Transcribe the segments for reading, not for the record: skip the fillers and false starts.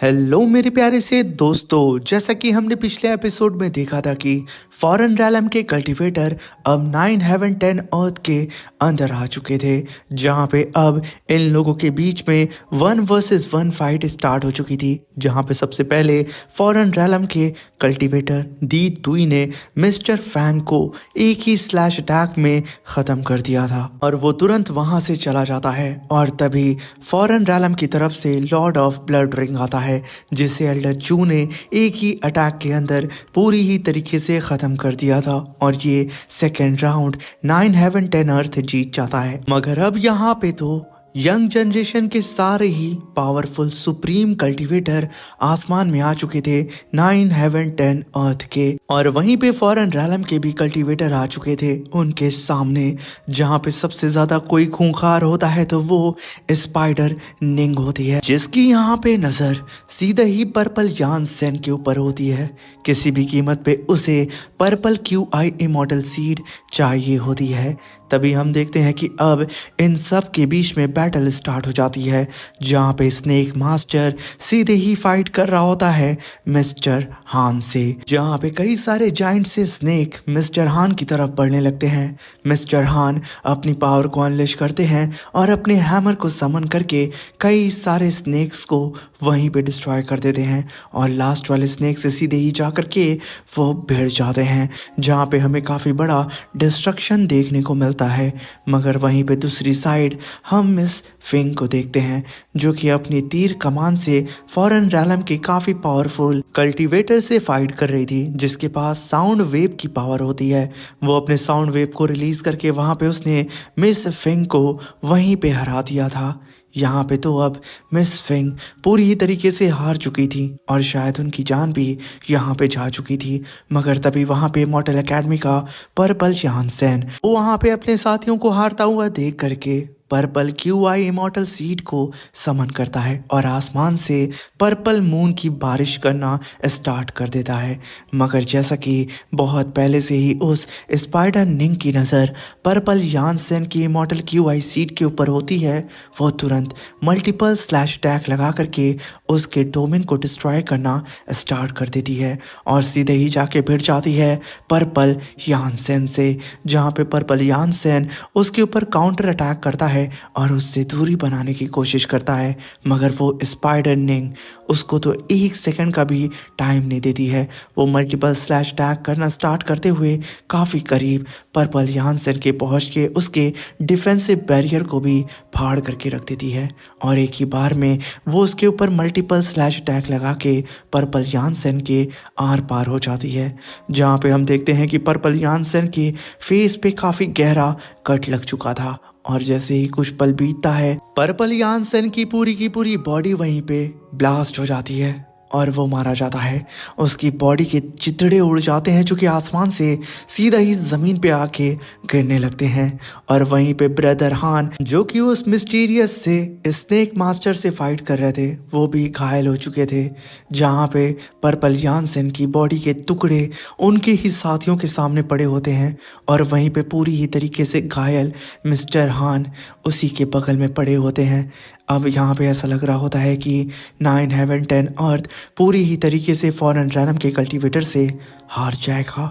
Hello मेरे प्यारे से दोस्तों, जैसा कि हमने पिछले एपिसोड में देखा था कि फॉरेन रैलम के कल्टीवेटर अब 9 हेवन 10 अर्थ के अंदर आ चुके थे, जहां पे अब इन लोगों के बीच में 1 वर्सेस 1 फाइट स्टार्ट हो चुकी थी। जहां पे सबसे पहले फॉरेन रैलम के कल्टीवेटर दी दुई ने मिस्टर फैंग को एक ही स्लैश अटैक में ख़त्म कर दिया था और वो तुरंत वहां से चला जाता है। और तभी फॉरेन रैलम की तरफ से लॉर्ड ऑफ ब्लड रिंग आता है, जिसे एल्डर चू ने एक ही अटैक के अंदर पूरी ही तरीके से ख़त्म कर दिया था और ये सेकेंड राउंड 9 हेवन 10 अर्थ जीत जाता है। मगर अब यहाँ पे तो यंग जनरेशन के सारे ही पावरफुल सुप्रीम कल्टीवेटर आसमान में आ चुके थे 9 हेवन 10 अर्थ के, और वहीं पे फॉरेन रैलम के भी कल्टीवेटर आ चुके थे उनके सामने। जहां पे सबसे ज्यादा कोई खूंखार होता है तो वो स्पाइडर निंग होती है, जिसकी यहाँ पे नजर सीधे ही पर्पल यान सेन के ऊपर होती है। किसी भी कीमत पे उसे पर्पल QI इमॉर्टल सीड चाहिए होती है। तभी हम देखते हैं कि अब इन सब के बीच में बैटल स्टार्ट हो जाती है, जहाँ पे स्नेक मास्टर सीधे ही फाइट कर रहा होता है मिस्टर हान से। जहाँ पे कई सारे जाइंट से स्नेक मिस्टर हान की तरफ बढ़ने लगते हैं। मिस्टर हान अपनी पावर को अनलेश करते हैं और अपने हैमर को समन करके कई सारे स्नेक्स को वहीं पे डिस्ट्रॉय कर देते हैं और लास्ट वाले स्नेक से सीधे ही जा करके वो भिड़ जाते हैं, जहाँ पे हमें काफ़ी बड़ा डिस्ट्रक्शन देखने को मिलता है। मगर वहीं पे दूसरी साइड हम मिस फिंग को देखते हैं, जो कि अपनी तीर कमान से फॉरेन रैलम के काफ़ी पावरफुल कल्टीवेटर से फाइट कर रही थी, जिसके पास साउंड वेव की पावर होती है। वो अपने साउंड वेव को रिलीज करके वहाँ पे उसने मिस फिंग को वहीं पे हरा दिया था। यहाँ पे तो अब मिस फिंग पूरी ही तरीके से हार चुकी थी और शायद उनकी जान भी यहाँ पे जा चुकी थी। मगर तभी वहाँ पे मॉर्टल एकेडमी का पर्पल यान सेन वो वहाँ पे अपने साथियों को हारता हुआ देख करके पर्पल QI इमॉर्टल सीड को समन करता है और आसमान से पर्पल मून की बारिश करना स्टार्ट कर देता है। मगर जैसा कि बहुत पहले से ही उस स्पाइडर निंग की नज़र पर्पल यानसेन की इमॉर्टल QI सीड के ऊपर होती है, वो तुरंत मल्टीपल स्लैश अटैक लगा करके उसके डोमेन को डिस्ट्रॉय करना स्टार्ट कर देती है और सीधे ही जाके भिड़ जाती है पर्पल यानसेन से, जहाँ पे पर्पल यानसेन उसके ऊपर काउंटर अटैक करता है और उससे दूरी बनाने की कोशिश करता है। मगर वो स्पाइडर निंग उसको तो 1 सेकंड का भी टाइम नहीं देती है। वो मल्टीपल स्लैश अटैक करना स्टार्ट करते हुए काफ़ी करीब पर्पल यानसेन के पहुंच के उसके डिफेंसिव बैरियर को भी फाड़ करके रख देती है और एक ही बार में वो उसके ऊपर मल्टीपल स्लैश अटैक लगा के पर्पल यानसेन के आर पार हो जाती है। जहाँ पे हम देखते हैं कि पर्पल यानसेन के फेस पे काफ़ी गहरा कट लग चुका था और जैसे ही कुछ पल बीतता है, पर्पल यानसेन की पूरी बॉडी वहीं पे ब्लास्ट हो जाती है और वो मारा जाता है। उसकी बॉडी के चितड़े उड़ जाते हैं, जो कि आसमान से सीधा ही ज़मीन पे आके गिरने लगते हैं। और वहीं पे ब्रदर हान, जो कि उस मिस्टीरियस से स्नेक मास्टर से फाइट कर रहे थे, वो भी घायल हो चुके थे। जहाँ पे पर्पल यानसेन की बॉडी के टुकड़े उनके ही साथियों के सामने पड़े होते हैं और वहीं पे पूरी ही तरीके से घायल मिस्टर हान उसी के बगल में पड़े होते हैं। अब यहाँ पे ऐसा लग रहा होता है कि 9 हेवन 10 अर्थ पूरी ही तरीके से फॉरेन रैलम के कल्टीवेटर से हार जाएगा।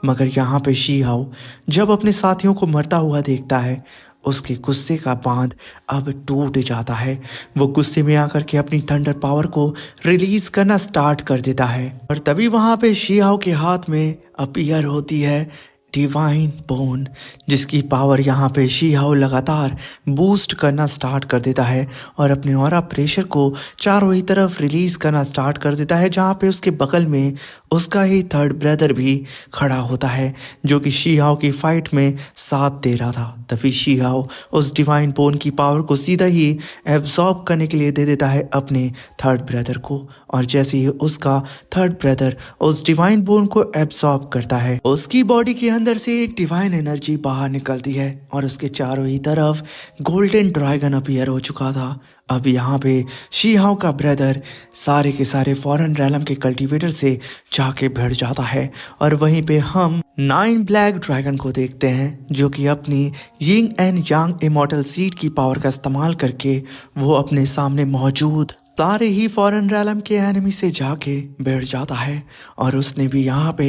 मगर यहाँ पे शी हाउ जब अपने साथियों को मरता हुआ देखता है, उसके गुस्से का बांध अब टूट जाता है। वो गुस्से में आकर के अपनी थंडर पावर को रिलीज करना स्टार्ट कर देता है और तभी वहाँ पे शी हाउ के हाथ में अपीयर होती है डिवाइन बोन, जिसकी पावर यहाँ पे शी हाउ लगातार बूस्ट करना स्टार्ट कर देता है और अपने ऑरा प्रेशर को चारों ही तरफ रिलीज करना स्टार्ट कर देता है। जहाँ पे उसके बगल में उसका ही थर्ड ब्रदर भी खड़ा होता है, जो कि शी हाउ की फाइट में साथ दे रहा था। तभी शी हाउ उस डिवाइन बोन की पावर को सीधा ही एब्जॉर्ब करने के लिए दे देता है अपने थर्ड ब्रदर को, और जैसे ही उसका थर्ड ब्रदर उस डिवाइन बोन को एब्जॉर्ब करता है, उसकी बॉडी के अंदर से एक डिवाइन एनर्जी बाहर निकलती है और उसके चारों ही तरफ गोल्डन ड्रैगन अपीयर हो चुका था। अब यहाँ पे शी हाउ का ब्रदर सारे के सारे फॉरेन रैलम के कल्टीवेटर से जाके भिड़ जाता है और वहीं पे हम 9 ब्लैक ड्रैगन को देखते हैं, जो कि अपनी yin and yang immortal seed की पावर का इस्तेमाल करके वो अपने सामने मौजूद सारे ही फॉरेन रैलम के एनिमी से जाके बैठ जाता है और उसने भी यहाँ पे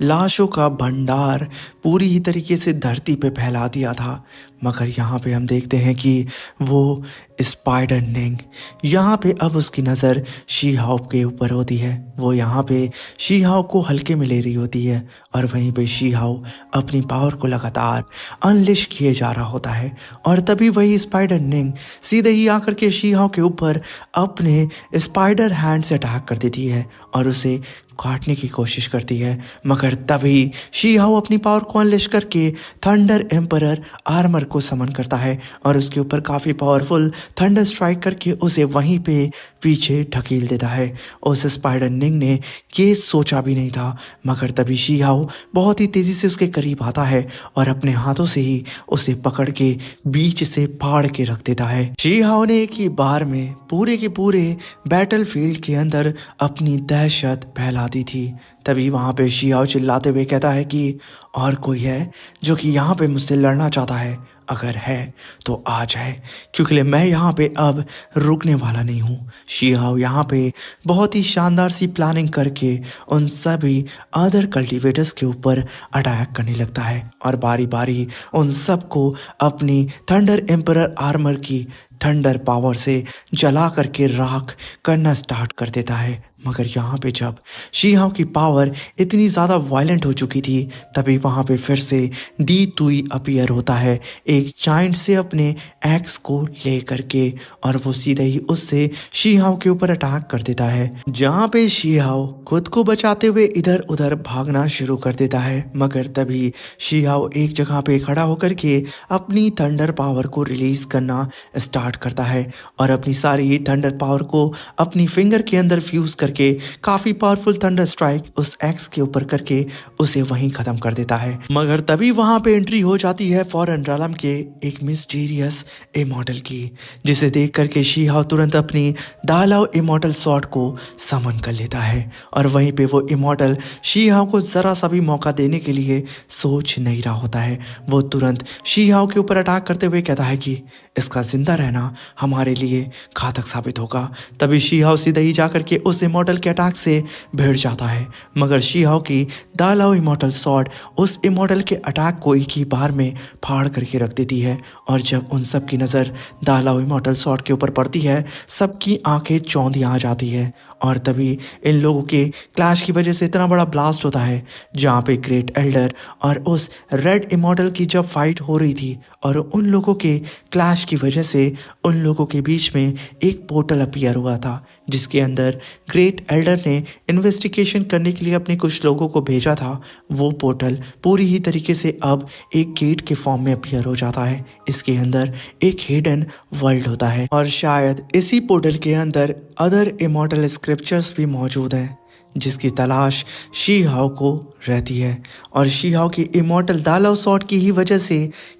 लाशों का भंडार पूरी ही तरीके से धरती पे फैला दिया था। मगर यहाँ पे हम देखते हैं कि वो स्पाइडर निंग यहाँ पे अब उसकी नज़र शी हाओ के ऊपर होती है। वो यहाँ पे शी हाओ को हल्के में ले रही होती है और वहीं पे शी हाओ अपनी पावर को लगातार अनलिश किए जा रहा होता है। और तभी वही स्पाइडर निंग सीधे ही आकर के शी हाओ के ऊपर अपने स्पाइडर हैंड से अटैक कर देती है और उसे काटने की कोशिश करती है। मगर तभी शी हाओ अपनी पावर को अनलिश करके थंडर एम्परर आर्मर को समन करता है और उसके ऊपर काफ़ी पावरफुल थंडर स्ट्राइक करके उसे वहीं पे पीछे ढकेल देता है। उस स्पाइडर निंग ने ये सोचा भी नहीं था। मगर तभी शी हाओ बहुत ही तेज़ी से उसके करीब आता है और अपने हाथों से ही उसे पकड़ के बीच से फाड़ के रख देता है। शी हाओ ने एक ही बार में पूरे के पूरे बैटल फील्ड के अंदर अपनी दहशत फैला दी थी। तभी वहाँ पे शी हाओ चिल्लाते हुए कहता है कि और कोई है जो कि यहाँ पे मुझसे लड़ना चाहता है? अगर है तो आ जाए, क्योंकि मैं यहाँ पे अब रुकने वाला नहीं हूँ। शी हाओ यहाँ पे बहुत ही शानदार सी प्लानिंग करके उन सभी अदर कल्टीवेटर्स के ऊपर अटैक करने लगता है और बारी बारी उन सबको अपनी थंडर एम्परर आर्मर की थंडर पावर से जला करके राख करना स्टार्ट कर देता है। मगर यहाँ पे जब शी हाओ की पावर इतनी ज़्यादा वायलेंट हो चुकी थी, तभी वहाँ पे फिर से दी तुई अपीयर होता है एक जाइंट से अपने एक्स को ले करके और वो सीधे ही उससे शी हाओ के ऊपर अटैक कर देता है। जहाँ पे शी हाओ खुद को बचाते हुए इधर उधर भागना शुरू कर देता है। मगर तभी शी हाओ एक जगह पे खड़ा होकर के अपनी थंडर पावर को रिलीज करना स्टार्ट करता है और अपनी सारी थंडर पावर को अपनी फिंगर के अंदर फ्यूज करके काफी पावरफुल थंडर स्ट्राइक उस एक्स के ऊपर करके उसे वहीं खत्म कर देता है। मगर तभी वहां पे एंट्री हो जाती है फॉरेन रैलम के एक मिस्टीरियस इमॉर्टल की, जिसे देख करके शी हाओ तुरंत अपनी दालाओ इमॉर्टल स्वॉर्ड को समन कर लेता है और वहीं पे वो इमॉर्टल शी हाओ को जरा सा भी मौका देने के लिए सोच नहीं रहा होता है। वो तुरंत शी हाओ के ऊपर अटैक करते हुए कहता है कि इसका जिंदा रहना हमारे लिए घातक साबित होगा। तभी शी हाओ सीधे ही जाकर के उस इमॉर्टल के अटैक से भिड़ जाता है। मगर शी हाओ की दालाओ इमॉर्टल स्वॉर्ड उस इमॉर्टल के अटैक को एक ही बार में फाड़ करके रख देती है और जब उन सब की नज़र दालाओ इमॉर्टल स्वॉर्ड के ऊपर पड़ती है, सबकी आंखें चौंधी आ जाती है और तभी इन लोगों के क्लैश की वजह से इतना बड़ा ब्लास्ट होता है जहाँ पे ग्रेट एल्डर और उस रेड इमॉर्टल की जब फाइट हो रही थी और उन लोगों के क्लैश की वजह से उन लोगों के बीच में एक पोर्टल अपीयर हुआ था, जिसके अंदर ग्रेट एल्डर ने इन्वेस्टिगेशन करने के लिए अपने कुछ लोगों को भेजा था। वो पोर्टल पूरी ही तरीके से अब एक गेट के फॉर्म में अपीयर हो जाता है। इसके अंदर एक हिडन वर्ल्ड होता है और शायद इसी पोर्टल के अंदर अदर इमॉर्टल स्क्रिप्चर्स भी मौजूद हैं, जिसकी तलाश शी हाओ को रहती है और शी हाओ की इमॉर्टल दालाओ स्वॉर्ड की ही वजह से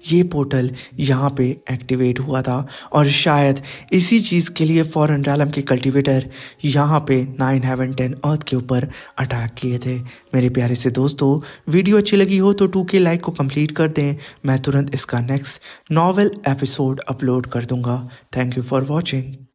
ये पोर्टल यहाँ पे एक्टिवेट हुआ था और शायद इसी चीज़ के लिए फॉरेन रैलम के कल्टीवेटर यहाँ पे 9 हेवन 10 अर्थ के ऊपर अटैक किए थे। मेरे प्यारे से दोस्तों, वीडियो अच्छी लगी हो तो 2K लाइक को कंप्लीट कर दें। मैं तुरंत इसका नेक्स्ट नॉवेल एपिसोड अपलोड कर दूंगा। Thank you for watching.